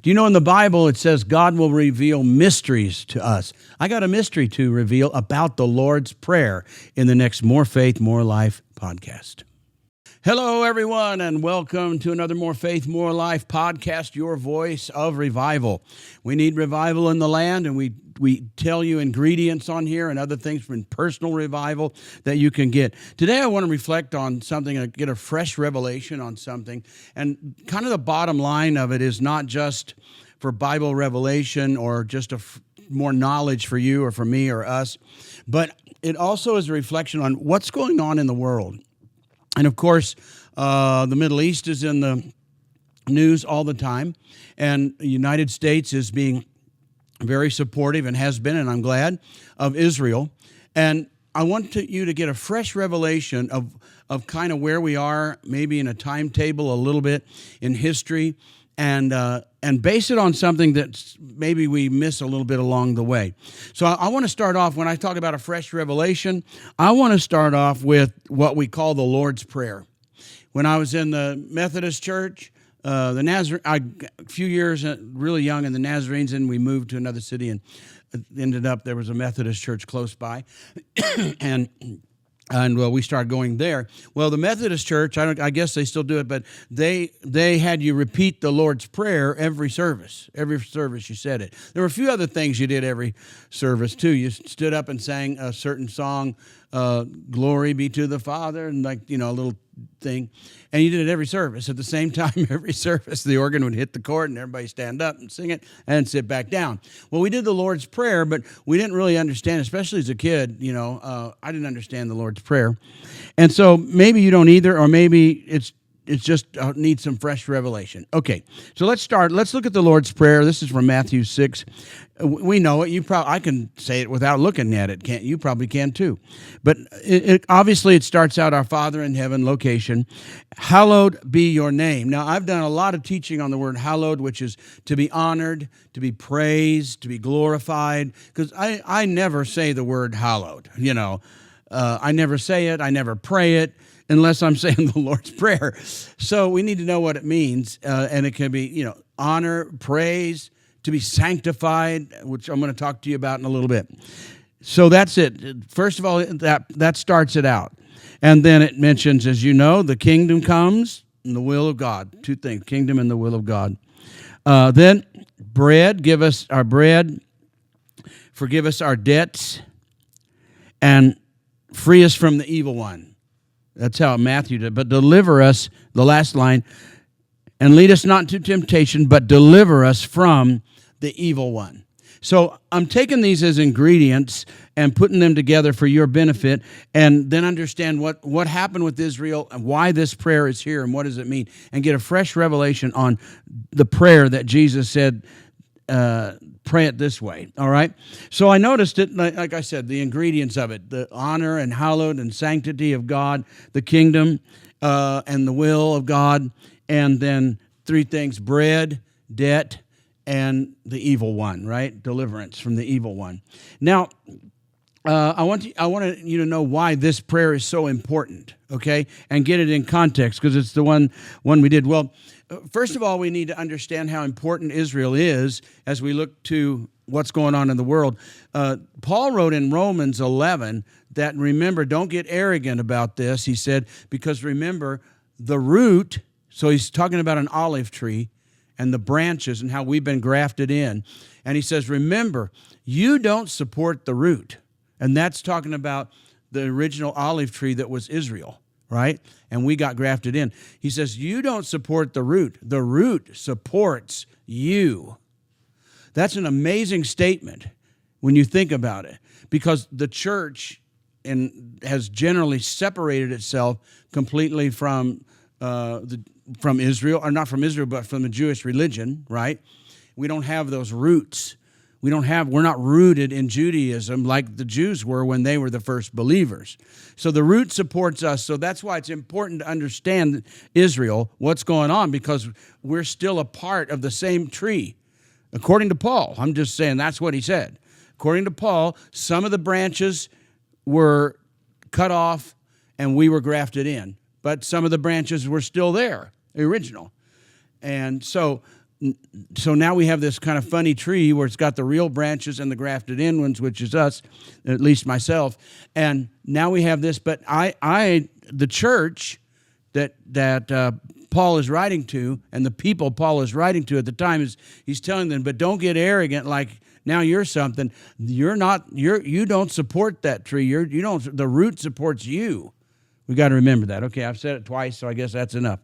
Do you know in the Bible it says God will reveal mysteries to us? I got a mystery to reveal about the Lord's Prayer in the next More Faith, More Life podcast. Hello, everyone, and welcome to another More Faith, More Life podcast, your voice of revival. We need revival in the land, and we tell you ingredients on here and other things from personal revival that you can get. Today, I want to reflect on something and get a fresh revelation on something. And kind of the bottom line of it is not just for Bible revelation or just more knowledge for you or for me or us, but it also is a reflection on what's going on in the world. And of course, the Middle East is in the news all the time, and the United States is being very supportive and has been, and I'm glad, of Israel. And I want you to get a fresh revelation of kind of where we are, maybe in a timetable a little bit in history, and base it on something that maybe we miss a little bit along the way. So I want to start off, when I talk about a fresh revelation, I want to start off with what we call the Lord's Prayer. When I was in the Methodist Church, a few years really young in the Nazarenes, and we moved to another city and ended up, there was a Methodist church close by, and we started going there. Well, the Methodist Church, I guess they still do it, but they had you repeat the Lord's Prayer every service. Every service you said it. There were a few other things you did every service too. You stood up and sang a certain song, "Glory be to the Father," and a little thing. And you did it every service. At the same time, every service, the organ would hit the chord and everybody stand up and sing it and sit back down. Well, we did the Lord's Prayer, but we didn't really understand, especially as a kid, I didn't understand the Lord's Prayer. And so maybe you don't either, or maybe it's just needs some fresh revelation. Okay, so let's start. Let's look at the Lord's Prayer. This is from Matthew 6. We know it. I can say it without looking at it. You probably can too. But obviously it starts out, "Our Father in heaven," location. "Hallowed be your name." Now, I've done a lot of teaching on the word hallowed, which is to be honored, to be praised, to be glorified. Because I never say the word hallowed. I never say it. I never pray it, unless I'm saying the Lord's Prayer. So we need to know what it means, and it can be, honor, praise, to be sanctified, which I'm going to talk to you about in a little bit. So that's it. First of all, that starts it out. And then it mentions, as you know, the kingdom comes and the will of God. Two things, kingdom and the will of God. Then bread, give us our bread, forgive us our debts, and free us from the evil one. That's how Matthew did. But deliver us, the last line, and lead us not into temptation, but deliver us from the evil one. So I'm taking these as ingredients and putting them together for your benefit, and then understand what happened with Israel and why this prayer is here and what does it mean, and get a fresh revelation on the prayer that Jesus said, pray it this way, all right? So I noticed it, like I said, the ingredients of it, the honor and hallowed and sanctity of God, the kingdom and the will of God, and then three things: bread, debt, and the evil one, right? Deliverance from the evil one. Now, I want you to know why this prayer is so important, okay? And get it in context, because it's the one we did. Well, first of all, we need to understand how important Israel is as we look to what's going on in the world. Paul wrote in Romans 11 that, remember, don't get arrogant about this. He said, because remember, the root, so he's talking about an olive tree and the branches and how we've been grafted in. And he says, remember, you don't support the root. And that's talking about the original olive tree that was Israel, right? And we got grafted in. He says, you don't support the root. The root supports you. That's an amazing statement when you think about it, because the church has generally separated itself completely from Israel, or not from Israel, but from the Jewish religion, right? We don't have those roots. We're not rooted in Judaism like the Jews were when they were the first believers. So the root supports us. So that's why it's important to understand Israel, what's going on, because we're still a part of the same tree. According to Paul, I'm just saying that's what he said. According to Paul, some of the branches were cut off and we were grafted in, but some of the branches were still there, the original. And so so now we have this kind of funny tree where it's got the real branches and the grafted in ones, which is us, at least myself. And now we have this, but the church that Paul is writing to, and the people Paul is writing to at the time, he's telling them, but don't get arrogant like now you're something. You don't support that tree. The root supports you. We got to remember that. Okay, I've said it twice, so I guess that's enough.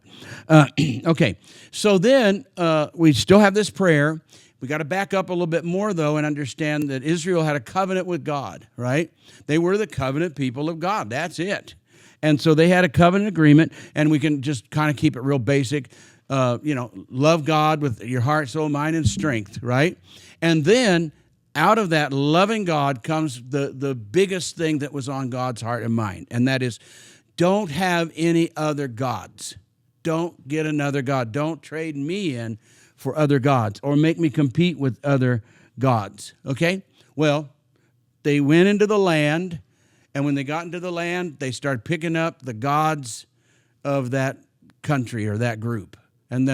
Okay, so then we still have this prayer. We got to back up a little bit more, though, and understand that Israel had a covenant with God, right? They were the covenant people of God. That's it. And so they had a covenant agreement, and we can just kind of keep it real basic. Love God with your heart, soul, mind, and strength, right? And then out of that loving God comes the biggest thing that was on God's heart and mind, and that is, don't have any other gods. Don't get another god. Don't trade me in for other gods or make me compete with other gods, okay? Well, they went into the land, and when they got into the land, they started picking up the gods of that country or that group, and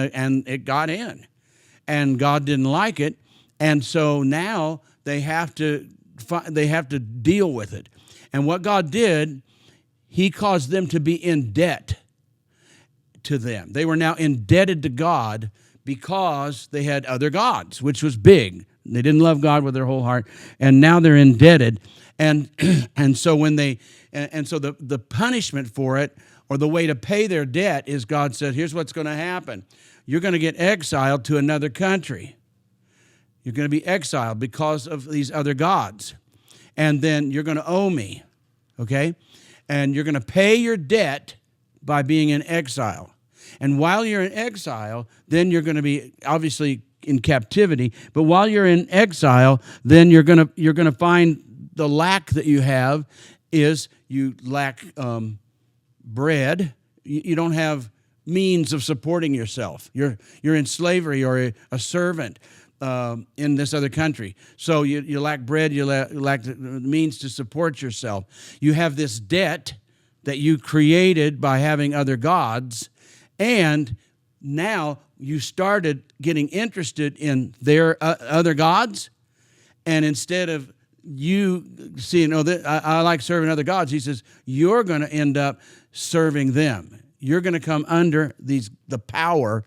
it got in, and God didn't like it, and so now they have to deal with it. And what God did, He caused them to be in debt to them. They were now indebted to God because they had other gods, which was big. They didn't love God with their whole heart, and now they're indebted. And so the punishment for it, or the way to pay their debt, is God said, here's what's going to happen. You're going to get exiled to another country. You're going to be exiled because of these other gods. And then you're going to owe me, okay? And you're going to pay your debt by being in exile. And while you're in exile, then you're going to be obviously in captivity. But while you're in exile, then you're going to find the lack that you have is you lack bread. You don't have means of supporting yourself. You're in slavery or a servant in this other country. So you lack bread, you lack the means to support yourself. You have this debt that you created by having other gods, and now you started getting interested in their other gods, and instead of you seeing, I like serving other gods, he says, you're going to end up serving them. You're going to come under the power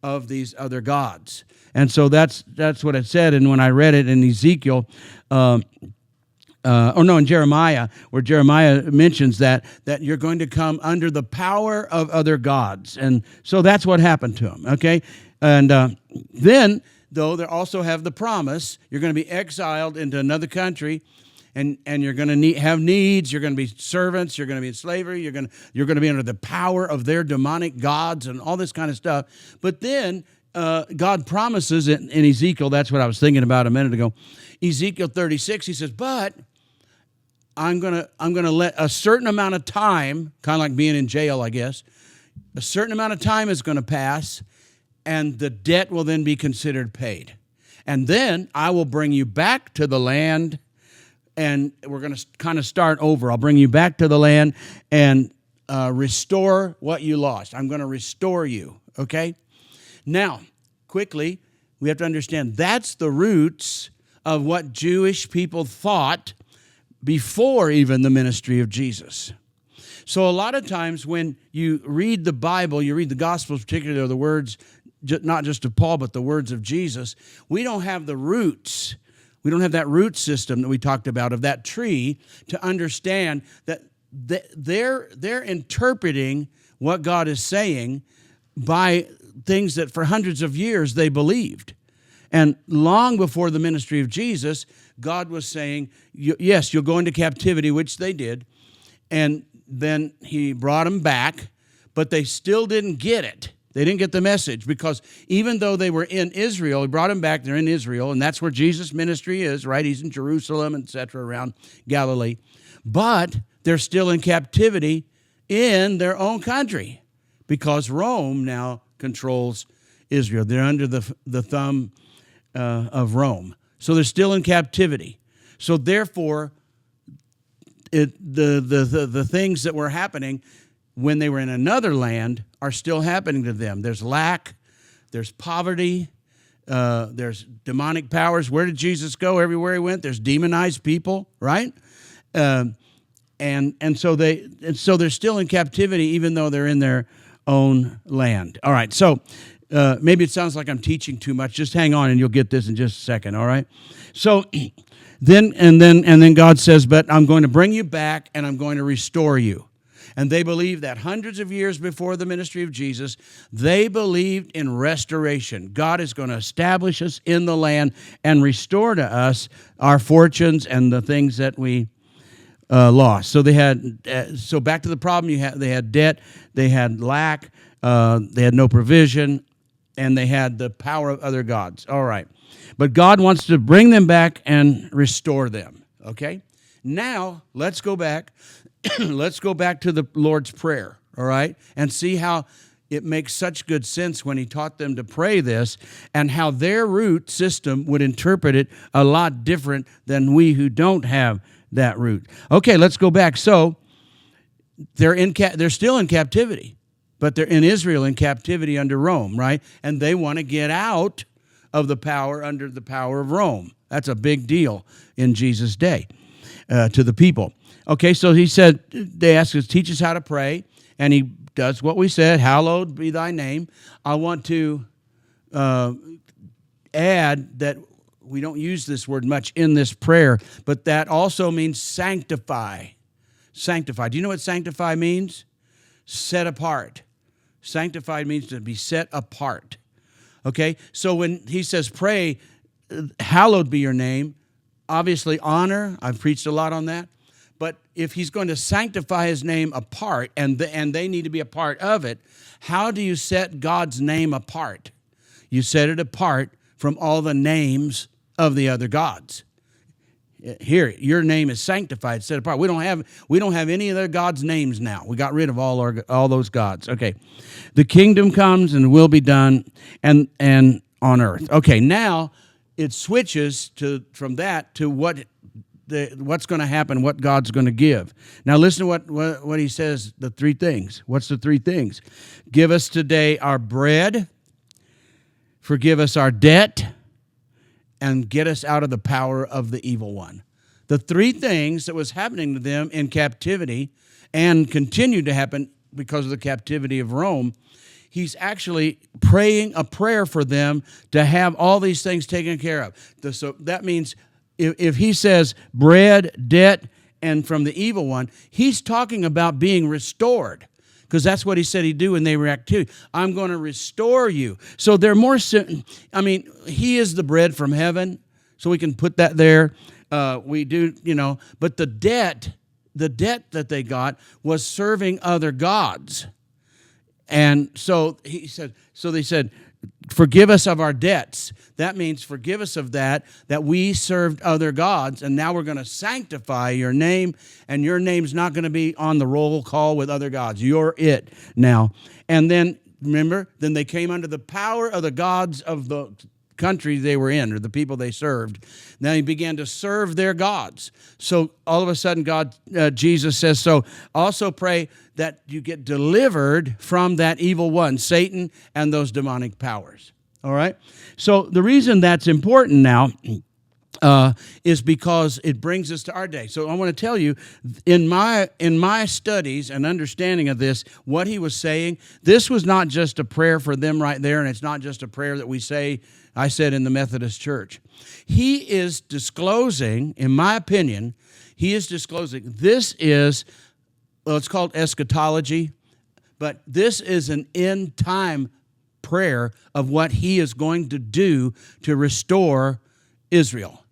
of these other gods. And so that's what it said. And when I read it in Ezekiel, in Jeremiah, where Jeremiah mentions that you're going to come under the power of other gods. And so that's what happened to him, okay? And then, though, they also have the promise, you're going to be exiled into another country, and you're going to have needs, you're going to be servants, you're going to be in slavery, you're going to be under the power of their demonic gods and all this kind of stuff. But then God promises in Ezekiel, that's what I was thinking about a minute ago, Ezekiel 36, he says, but I'm gonna let a certain amount of time, kind of like being in jail, I guess, a certain amount of time is going to pass, and the debt will then be considered paid. And then I will bring you back to the land, and we're going to kind of start over. I'll bring you back to the land and restore what you lost. I'm going to restore you, okay? Now, quickly, we have to understand that's the roots of what Jewish people thought before even the ministry of Jesus. So a lot of times when you read the Bible, you read the Gospels, particularly the words, not just of Paul, but the words of Jesus, we don't have the roots. We don't have that root system that we talked about of that tree to understand that they're interpreting what God is saying by things that for hundreds of years they believed. And long before the ministry of Jesus, God was saying, yes, you'll go into captivity, which they did. And then he brought them back, but they still didn't get it. They didn't get the message, because even though they were in Israel, he brought them back, they're in Israel, and that's where Jesus' ministry is, right? He's in Jerusalem, etc., around Galilee. But they're still in captivity in their own country, because Rome now controls Israel. They're under the thumb of Rome. So they're still in captivity. So therefore, the things that were happening when they were in another land are still happening to them. There's lack, there's poverty, There's demonic powers. Where did Jesus go? Everywhere he went, there's demonized people, right? And so they're still in captivity, even though they're in their own land. All right. So maybe it sounds like I'm teaching too much. Just hang on, and you'll get this in just a second. All right. So then God says, "But I'm going to bring you back, and I'm going to restore you." And they believe that hundreds of years before the ministry of Jesus, they believed in restoration. God is going to establish us in the land and restore to us our fortunes and the things that we lost. So they had. So back to the problem. They had debt. They had lack. They had no provision, and they had the power of other gods. All right, but God wants to bring them back and restore them. Okay. Now let's go back. Let's go back to the Lord's Prayer, all right, and see how it makes such good sense when he taught them to pray this and how their root system would interpret it a lot different than we who don't have that root. Okay, let's go back. So they're still in captivity, but they're in Israel in captivity under Rome, right? And they want to get out of the power under the power of Rome. That's a big deal in Jesus' day to the people. Okay, so he said, they asked us, teach us how to pray, and he does what we said, hallowed be thy name. I want to add that we don't use this word much in this prayer, but that also means sanctify. Sanctify. Do you know what sanctify means? Set apart. Sanctified means to be set apart. Okay, so when he says pray, hallowed be your name, obviously honor. I've preached a lot on that. But if he's going to sanctify his name apart, and they need to be a part of it, how do you set God's name apart? You set it apart from all the names of the other gods. Here, your name is sanctified, set apart. We don't have any of their gods' names now. We got rid of all those gods. Okay, the kingdom comes and will be done, and on earth. Okay, now it switches from that to what's going to happen, what God's going to give. Now listen to what he says, the three things. What's the three things? Give us today our bread, forgive us our debt, and get us out of the power of the evil one. The three things that was happening to them in captivity and continued to happen because of the captivity of Rome, he's actually praying a prayer for them to have all these things taken care of. So that means if he says bread, debt, and from the evil one, he's talking about being restored, because that's what he said he'd do when they were in captivity. I'm going to restore you. So they're more, he is the bread from heaven, so we can put that there. We do, but the debt that they got was serving other gods. And so they said, forgive us of our debts. That means forgive us of that we served other gods, and now we're going to sanctify your name, and your name's not going to be on the roll call with other gods. You're it now. And then, remember, then they came under the power of the gods of the country they were in, or the people they served. Now he began to serve their gods. So all of a sudden, Jesus says, so also pray that you get delivered from that evil one, Satan, and those demonic powers. All right? So the reason that's important now is because it brings us to our day. So I want to tell you, in my studies and understanding of this, what he was saying, this was not just a prayer for them right there, and it's not just a prayer that I said in the Methodist Church. He is disclosing, in my opinion, this is, well, it's called eschatology, but this is an end time prayer of what he is going to do to restore Israel,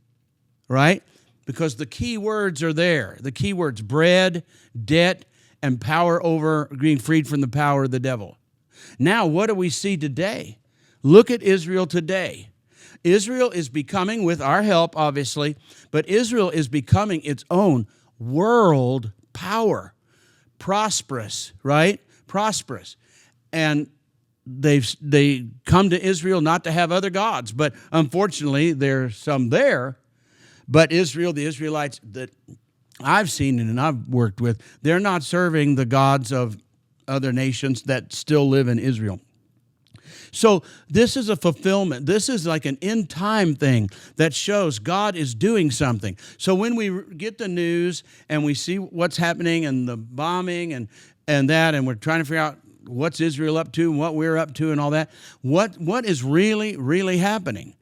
right? Because the key words are there. The key words, bread, debt, and power over being freed from the power of the devil. Now, what do we see today? Look at Israel today. Israel is becoming, with our help, obviously, but Israel is becoming its own world power. Prosperous, right? Prosperous. And they come to Israel not to have other gods, but unfortunately there's some there. But Israel, the Israelites that I've seen and I've worked with, they're not serving the gods of other nations that still live in Israel. So this is a fulfillment. This is like an end time thing that shows God is doing something. So when we get the news and we see what's happening and the bombing and that, and we're trying to figure out what's Israel up to and what we're up to and all that, what is really, really happening?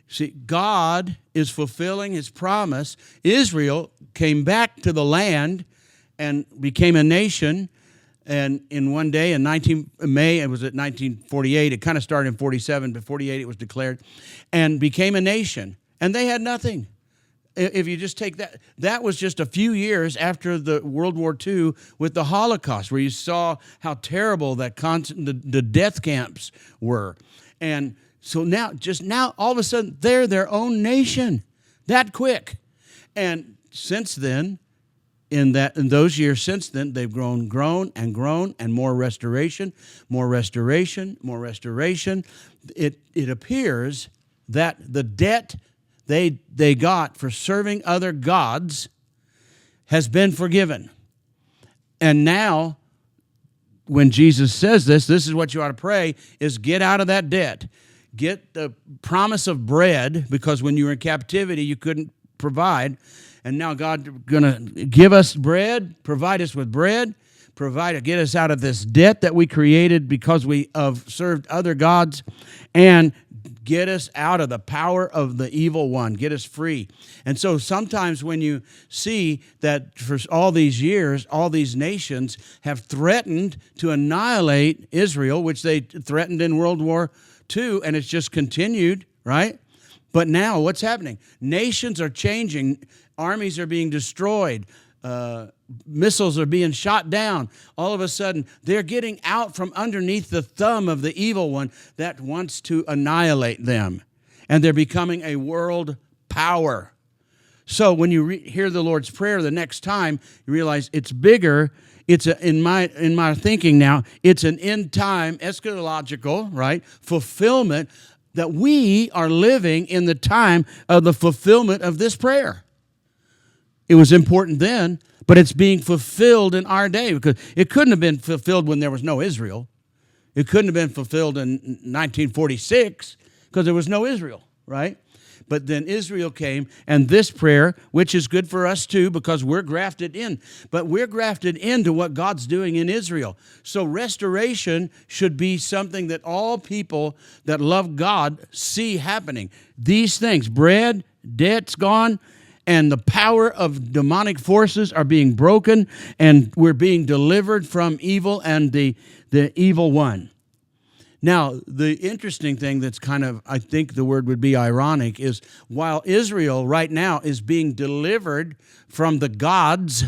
See, God is fulfilling his promise. Israel came back to the land and became a nation. And in one day, in May, it was at 1948. It kind of started in 47, but 48 it was declared, and became a nation. And they had nothing. If you just take that was just a few years after the World War II with the Holocaust, where you saw how terrible that the death camps were. And so now, all of a sudden, they're their own nation, that quick. And since then, in those years since then, they've grown, and more restoration. It appears that the debt they got for serving other gods has been forgiven. And now, when Jesus says this is what you ought to pray, is get out of that debt. Get the promise of bread, because when you were in captivity, you couldn't provide. And now God's going to give us bread, provide us with bread, get us out of this debt that we created because we have served other gods, and get us out of the power of the evil one, get us free. And so sometimes when you see that for all these years, all these nations have threatened to annihilate Israel, which they threatened in World War II, and it's just continued, right? But now what's happening? Nations are changing. Armies are being destroyed. Missiles are being shot down. All of a sudden, they're getting out from underneath the thumb of the evil one that wants to annihilate them. And they're becoming a world power. So when you hear the Lord's Prayer the next time, you realize it's bigger. It's in my thinking now, it's an end time eschatological, right, fulfillment, that we are living in the time of the fulfillment of this prayer. It was important then, but it's being fulfilled in our day, because it couldn't have been fulfilled when there was no Israel. It couldn't have been fulfilled in 1946 because there was no Israel, right? But then Israel came, and this prayer, which is good for us too, because we're grafted in. But we're grafted into what God's doing in Israel. So restoration should be something that all people that love God see happening. These things, bread, debt's gone, and the power of demonic forces are being broken, and we're being delivered from evil and the evil one. Now, the interesting thing that's kind of, I think the word would be ironic, is while Israel right now is being delivered from the gods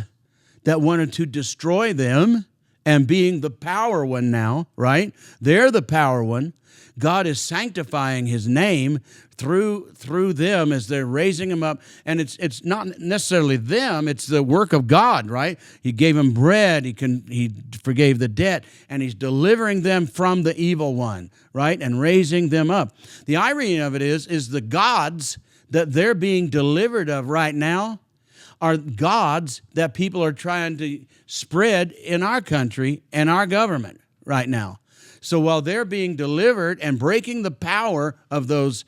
that wanted to destroy them and being the power one now, right? They're the power one. God is sanctifying his name through them as they're raising him up. And it's not necessarily them, it's the work of God, right? He gave them bread, he forgave the debt, and he's delivering them from the evil one, right? And raising them up. The irony of it is the gods that they're being delivered of right now are gods that people are trying to spread in our country and our government right now. So while they're being delivered and breaking the power of those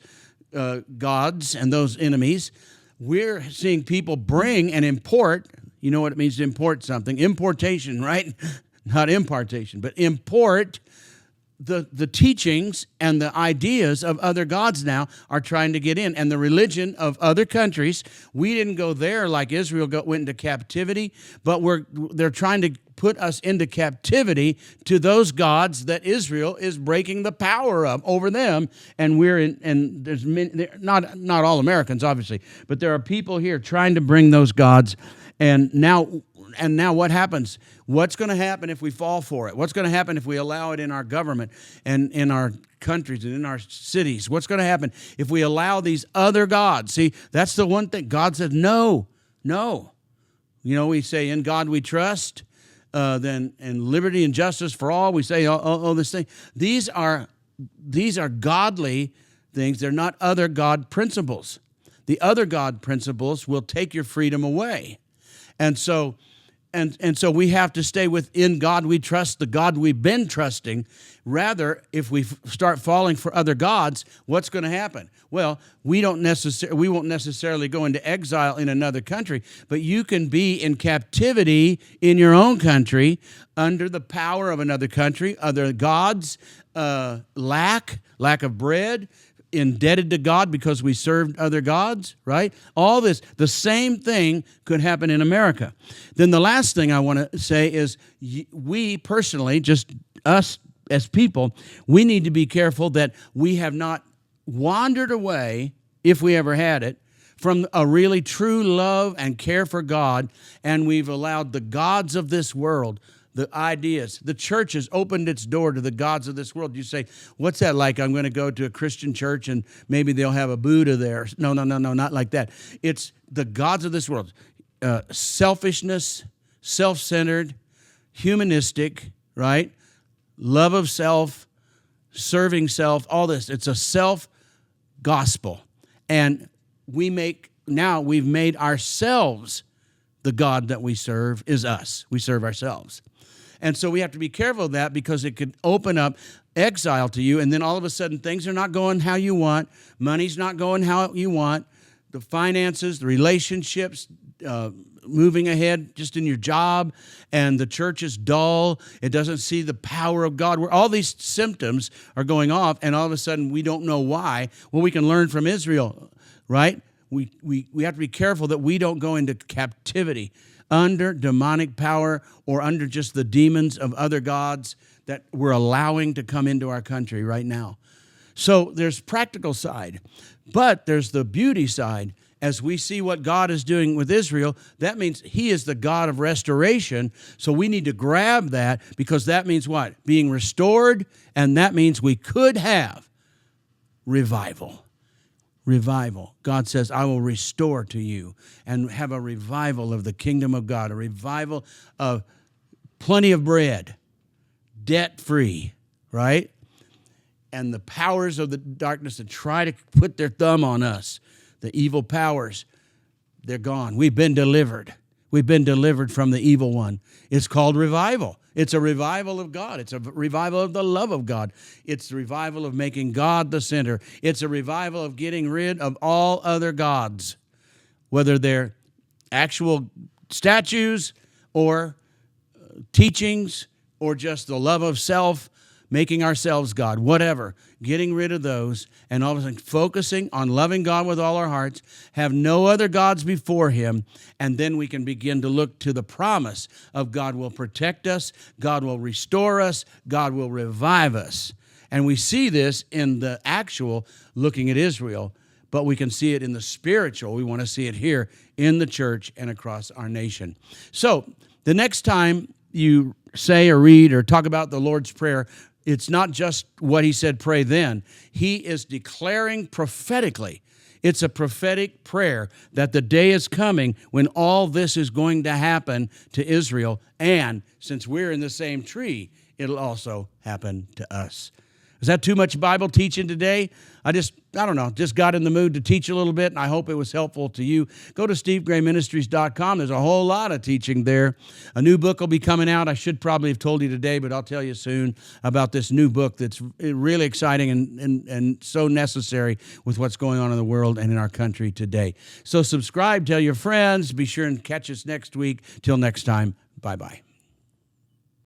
gods and those enemies, we're seeing people bring and import. You know what it means to import something? Importation, right? Not impartation, but import the teachings and the ideas of other gods now are trying to get in. And the religion of other countries, we didn't go there like Israel went into captivity, but they're trying to put us into captivity to those gods that Israel is breaking the power of over them. And there's many, not all Americans, obviously, but there are people here trying to bring those gods. And now what happens? What's going to happen if we fall for it? What's going to happen if we allow it in our government and in our countries and in our cities? What's going to happen if we allow these other gods? See, that's the one thing. God said, no. You know, we say, in God we trust, then in liberty and justice for all, we say, this thing. These are godly things. They're not other God principles. The other God principles will take your freedom away. And so And so we have to stay within God. We trust the God we've been trusting. Rather, if we start falling for other gods, what's going to happen? Well, we won't necessarily go into exile in another country, but you can be in captivity in your own country under the power of another country, other gods, lack of bread, indebted to God because we served other gods, right? All this, the same thing could happen in America. Then the last thing I want to say is we personally, just us as people, we need to be careful that we have not wandered away, if we ever had it, from a really true love and care for God, and we've allowed the gods of this world, the ideas. The church has opened its door to the gods of this world. You say, what's that like? I'm going to go to a Christian church and maybe they'll have a Buddha there. No, not like that. It's the gods of this world. Selfishness, self-centered, humanistic, right? Love of self, serving self, all this. It's a self-gospel. And we've made ourselves the God that we serve is us. We serve ourselves. And so we have to be careful of that because it could open up exile to you, and then all of a sudden things are not going how you want. Money's not going how you want. The finances, the relationships, moving ahead just in your job, and the church is dull. It doesn't see the power of God. Where all these symptoms are going off, and all of a sudden we don't know why. Well, we can learn from Israel, right? We have to be careful that we don't go into captivity under demonic power or under just the demons of other gods that we're allowing to come into our country right now. So there's practical side, but there's the beauty side. As we see what God is doing with Israel, that means he is the God of restoration. So we need to grab that because that means what? Being restored, and that means we could have revival. Revival. God says, I will restore to you and have a revival of the kingdom of God, a revival of plenty of bread, debt-free, right? And the powers of the darkness that try to put their thumb on us, the evil powers, they're gone. We've been delivered. We've been delivered from the evil one. It's called revival. It's a revival of God. It's a revival of the love of God. It's a revival of making God the center. It's a revival of getting rid of all other gods, whether they're actual statues or teachings or just the love of self, making ourselves God, whatever, getting rid of those, and all of a sudden focusing on loving God with all our hearts, have no other gods before him, and then we can begin to look to the promise of God will protect us, God will restore us, God will revive us. And we see this in the actual looking at Israel, but we can see it in the spiritual. We want to see it here in the church and across our nation. So the next time you say or read or talk about the Lord's Prayer, it's not just what he said, pray then. He is declaring prophetically. It's a prophetic prayer that the day is coming when all this is going to happen to Israel. And since we're in the same tree, it'll also happen to us. Is that too much Bible teaching today? I don't know, just got in the mood to teach a little bit, and I hope it was helpful to you. Go to stevegrayministries.com. There's a whole lot of teaching there. A new book will be coming out. I should probably have told you today, but I'll tell you soon about this new book that's really exciting and so necessary with what's going on in the world and in our country today. So subscribe, tell your friends. Be sure and catch us next week. Till next time, bye-bye.